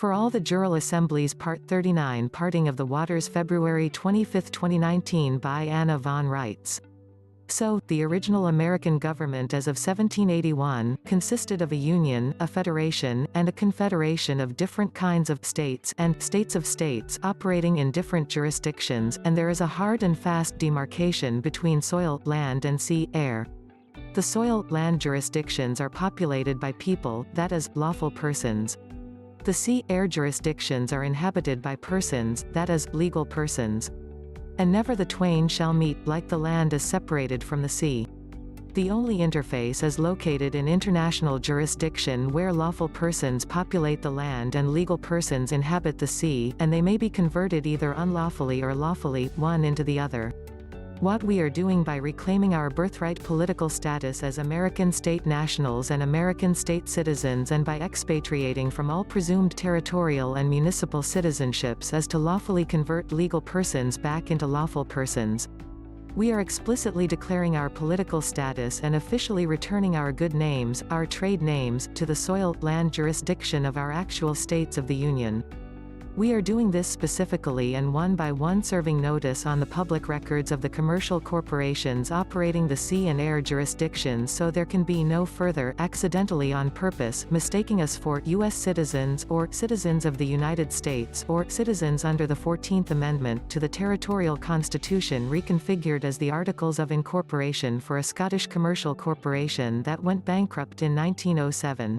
For all the Jural Assemblies Part 39 Parting of the Waters February 25, 2019 by Anna von Reitz. So, the original American government as of 1781, consisted of a union, a federation, and a confederation of different kinds of states and states of states operating in different jurisdictions, and there is a hard and fast demarcation between soil, land and sea, air. The soil, land jurisdictions are populated by people, that is, lawful persons. The sea, air jurisdictions are inhabited by persons, that is, legal persons. And never the twain shall meet, like the land is separated from the sea. The only interface is located in international jurisdiction where lawful persons populate the land and legal persons inhabit the sea, and they may be converted either unlawfully or lawfully, one into the other. What we are doing by reclaiming our birthright political status as American state nationals and American state citizens and by expatriating from all presumed territorial and municipal citizenships is to lawfully convert legal persons back into lawful persons. We are explicitly declaring our political status and officially returning our good names, our trade names, to the soil, land jurisdiction of our actual states of the Union. We are doing this specifically and one by one serving notice on the public records of the commercial corporations operating the sea and air jurisdictions so there can be no further, accidentally on purpose, mistaking us for U.S. citizens or citizens of the United States or citizens under the 14th Amendment to the Territorial Constitution reconfigured as the Articles of Incorporation for a Scottish commercial corporation that went bankrupt in 1907.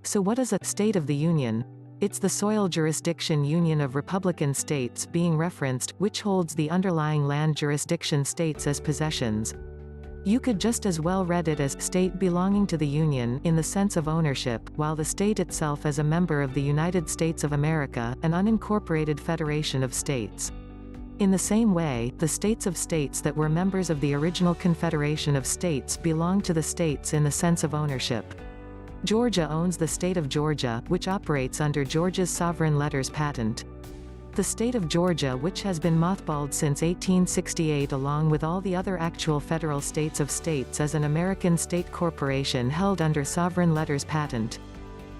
So what is a State of the Union? It's the soil jurisdiction union of republican states being referenced, which holds the underlying land jurisdiction states as possessions. You could just as well read it as state belonging to the Union in the sense of ownership, while the state itself as a member of the United States of America, an unincorporated federation of states. In the same way, the states of states that were members of the original Confederation of States belong to the states in the sense of ownership. Georgia owns the state of Georgia, which operates under Georgia's sovereign letters patent. The state of Georgia, which has been mothballed since 1868 along with all the other actual federal states of states, is an American state corporation held under sovereign letters patent.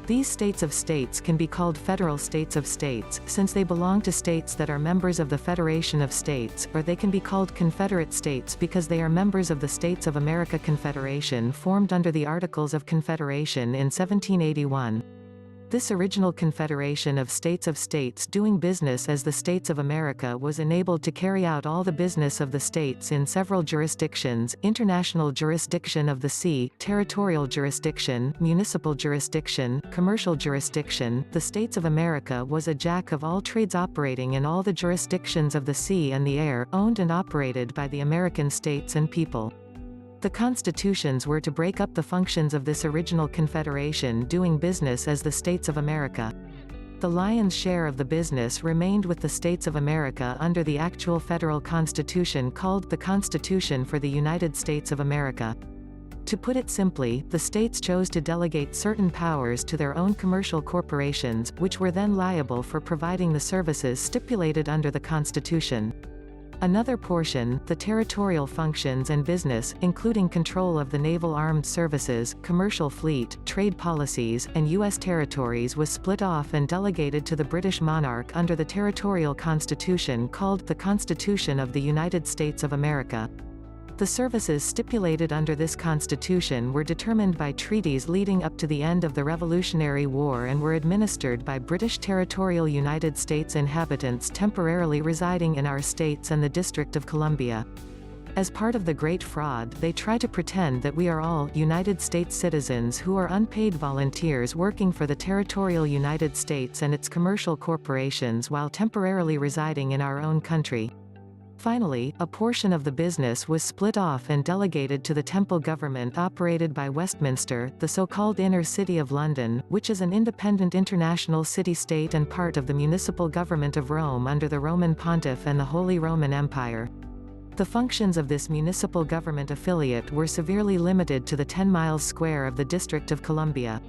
These states of states can be called federal states of states, since they belong to states that are members of the Federation of States, or they can be called Confederate states because they are members of the States of America Confederation formed under the Articles of Confederation in 1781. This original Confederation of States doing business as the States of America was enabled to carry out all the business of the states in several jurisdictions: international jurisdiction of the sea, territorial jurisdiction, municipal jurisdiction, commercial jurisdiction. The States of America was a jack of all trades operating in all the jurisdictions of the sea and the air, owned and operated by the American states and people. The constitutions were to break up the functions of this original confederation doing business as the States of America. The lion's share of the business remained with the States of America under the actual federal constitution called the Constitution for the United States of America. To put it simply, the states chose to delegate certain powers to their own commercial corporations, which were then liable for providing the services stipulated under the Constitution. Another portion, the territorial functions and business, including control of the naval armed services, commercial fleet, trade policies, and U.S. territories, was split off and delegated to the British monarch under the territorial constitution called the Constitution of the United States of America. The services stipulated under this constitution were determined by treaties leading up to the end of the Revolutionary War and were administered by British territorial United States inhabitants temporarily residing in our states and the District of Columbia. As part of the Great Fraud, they try to pretend that we are all United States citizens who are unpaid volunteers working for the territorial United States and its commercial corporations while temporarily residing in our own country. Finally, a portion of the business was split off and delegated to the Temple government operated by Westminster, the so-called Inner City of London, which is an independent international city-state and part of the municipal government of Rome under the Roman Pontiff and the Holy Roman Empire. The functions of this municipal government affiliate were severely limited to the 10 miles square of the District of Columbia.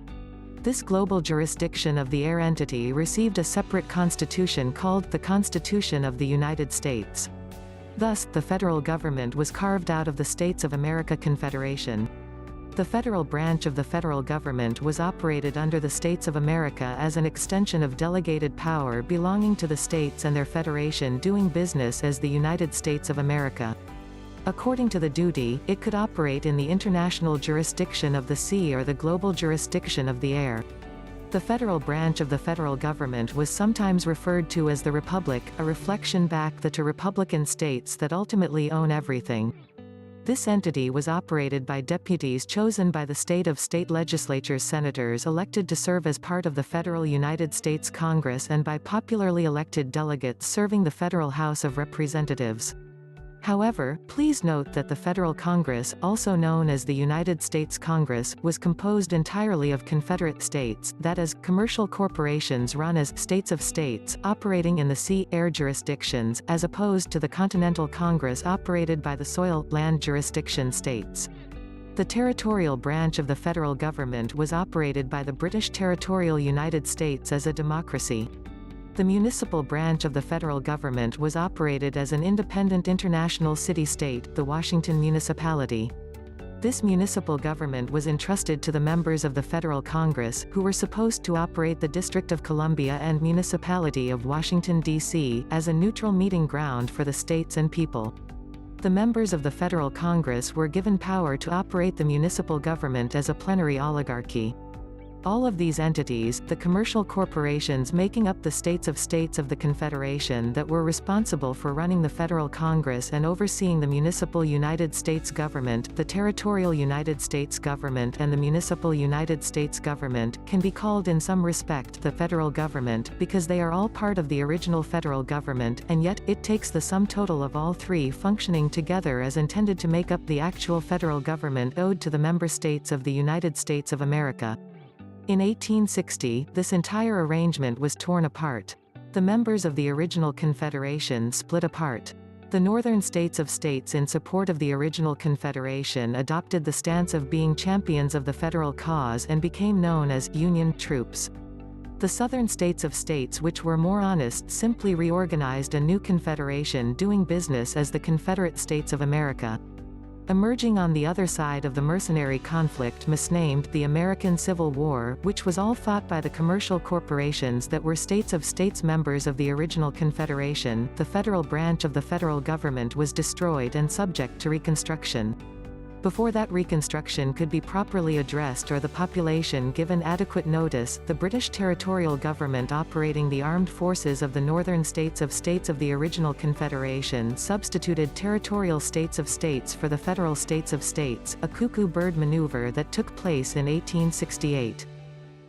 This global jurisdiction of the air entity received a separate constitution called the Constitution of the United States. Thus, the federal government was carved out of the States of America Confederation. The federal branch of the federal government was operated under the States of America as an extension of delegated power belonging to the states and their federation doing business as the United States of America. According to the duty, it could operate in the international jurisdiction of the sea or the global jurisdiction of the air. The federal branch of the federal government was sometimes referred to as the Republic, a reflection back to Republican states that ultimately own everything. This entity was operated by deputies chosen by the state legislatures, senators elected to serve as part of the federal United States Congress, and by popularly elected delegates serving the federal House of Representatives. However, please note that the federal Congress, also known as the United States Congress, was composed entirely of Confederate states, that is, commercial corporations run as states of states, operating in the sea-air jurisdictions, as opposed to the Continental Congress operated by the soil-land jurisdiction states. The territorial branch of the federal government was operated by the British Territorial United States as a democracy. The municipal branch of the federal government was operated as an independent international city-state, the Washington Municipality. This municipal government was entrusted to the members of the federal Congress, who were supposed to operate the District of Columbia and Municipality of Washington, D.C., as a neutral meeting ground for the states and people. The members of the federal Congress were given power to operate the municipal government as a plenary oligarchy. All of these entities, the commercial corporations making up the states of the Confederation that were responsible for running the federal Congress and overseeing the municipal United States government, the territorial United States government and the municipal United States government, can be called in some respect the federal government, because they are all part of the original federal government, and yet, it takes the sum total of all three functioning together as intended to make up the actual federal government owed to the member states of the United States of America. In 1860, this entire arrangement was torn apart. The members of the original Confederation split apart. The northern states in support of the original Confederation adopted the stance of being champions of the federal cause and became known as Union troops. The southern states which were more honest simply reorganized a new confederation doing business as the Confederate States of America. Emerging on the other side of the mercenary conflict misnamed the American Civil War, which was all fought by the commercial corporations that were states members of the original Confederation, the federal branch of the federal government was destroyed and subject to reconstruction. Before that reconstruction could be properly addressed or the population given adequate notice, the British territorial government operating the armed forces of the northern states of the original Confederation substituted territorial states of states for the federal states of states, a cuckoo bird maneuver that took place in 1868.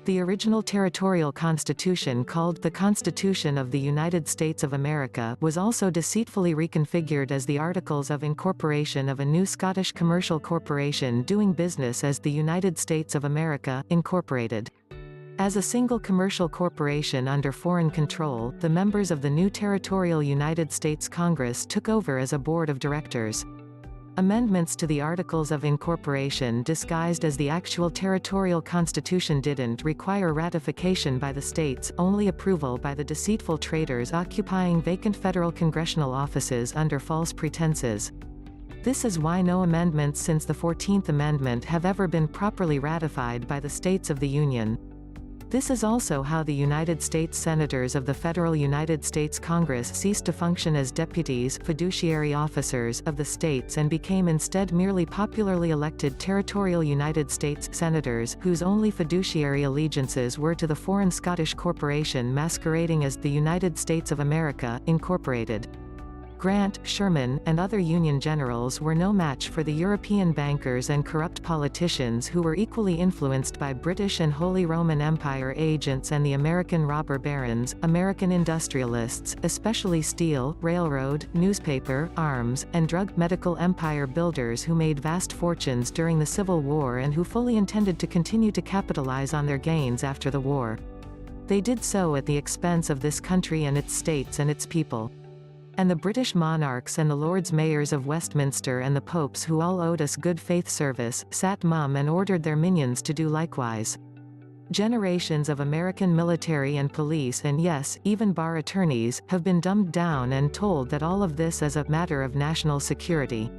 The original territorial constitution, called the Constitution of the United States of America, was also deceitfully reconfigured as the Articles of Incorporation of a new Scottish commercial corporation doing business as the United States of America, Incorporated. As a single commercial corporation under foreign control, the members of the new territorial United States Congress took over as a board of directors. Amendments to the Articles of Incorporation disguised as the actual territorial constitution didn't require ratification by the states, only approval by the deceitful traitors occupying vacant federal congressional offices under false pretenses. This is why no amendments since the 14th Amendment have ever been properly ratified by the states of the Union. This is also how the United States Senators of the Federal United States Congress ceased to function as deputies, fiduciary officers, of the states and became instead merely popularly elected territorial United States Senators, whose only fiduciary allegiances were to the foreign Scottish corporation masquerading as the United States of America, Incorporated. Grant, Sherman, and other Union generals were no match for the European bankers and corrupt politicians who were equally influenced by British and Holy Roman Empire agents and the American robber barons, American industrialists, especially steel, railroad, newspaper, arms, and drug medical empire builders who made vast fortunes during the Civil War and who fully intended to continue to capitalize on their gains after the war. They did so at the expense of this country and its states and its people. And the British monarchs and the Lords Mayors of Westminster and the popes who all owed us good faith service, sat mum and ordered their minions to do likewise. Generations of American military and police and yes, even bar attorneys, have been dumbed down and told that all of this is a matter of national security.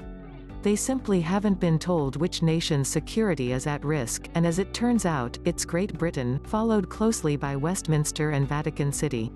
They simply haven't been told which nation's security is at risk, and as it turns out, it's Great Britain, followed closely by Westminster and Vatican City.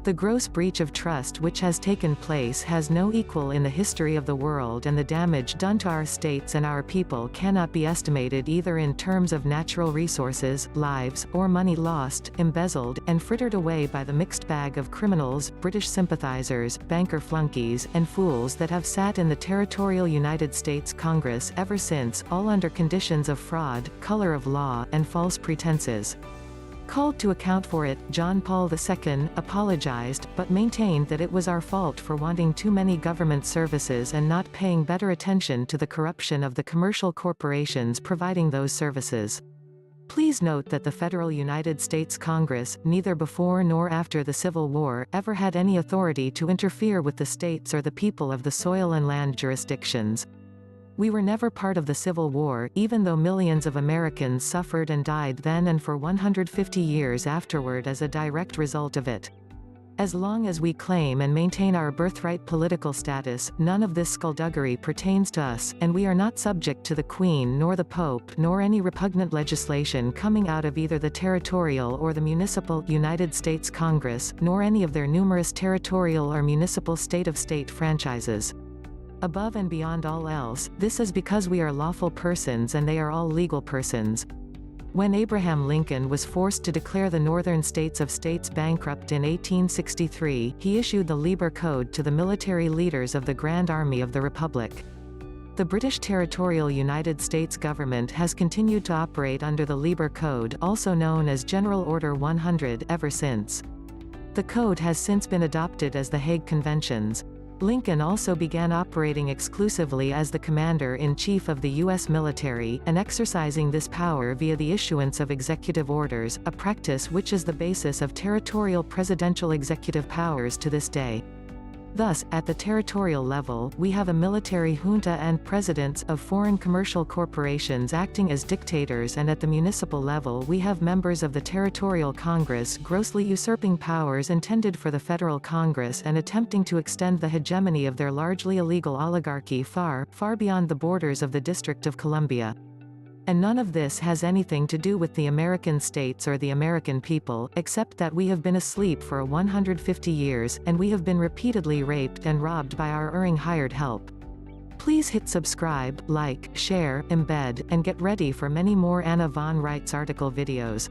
The gross breach of trust which has taken place has no equal in the history of the world, and the damage done to our states and our people cannot be estimated either in terms of natural resources, lives, or money lost, embezzled, and frittered away by the mixed bag of criminals, British sympathizers, banker flunkies, and fools that have sat in the Territorial United States Congress ever since, all under conditions of fraud, color of law, and false pretenses. Called to account for it, John Paul II apologized, but maintained that it was our fault for wanting too many government services and not paying better attention to the corruption of the commercial corporations providing those services. Please note that the federal United States Congress, neither before nor after the Civil War, ever had any authority to interfere with the states or the people of the soil and land jurisdictions. We were never part of the Civil War, even though millions of Americans suffered and died then and for 150 years afterward as a direct result of it. As long as we claim and maintain our birthright political status, none of this skullduggery pertains to us, and we are not subject to the Queen nor the Pope nor any repugnant legislation coming out of either the Territorial or the Municipal United States Congress, nor any of their numerous territorial or municipal state-of-state franchises. Above and beyond all else, this is because we are lawful persons and they are all legal persons. When Abraham Lincoln was forced to declare the northern states of states bankrupt in 1863, he issued the Lieber Code to the military leaders of the Grand Army of the Republic. The British Territorial United States government has continued to operate under the Lieber Code, also known as General Order 100, ever since. The code has since been adopted as the Hague Conventions. Lincoln also began operating exclusively as the Commander-in-Chief of the U.S. military, and exercising this power via the issuance of executive orders, a practice which is the basis of territorial presidential executive powers to this day. Thus, at the territorial level, we have a military junta and presidents of foreign commercial corporations acting as dictators, and at the municipal level we have members of the Territorial Congress grossly usurping powers intended for the Federal Congress and attempting to extend the hegemony of their largely illegal oligarchy far, far beyond the borders of the District of Columbia. And none of this has anything to do with the American states or the American people, except that we have been asleep for 150 years, and we have been repeatedly raped and robbed by our erring hired help. Please hit subscribe, like, share, embed, and get ready for many more Anna von Reitz article videos.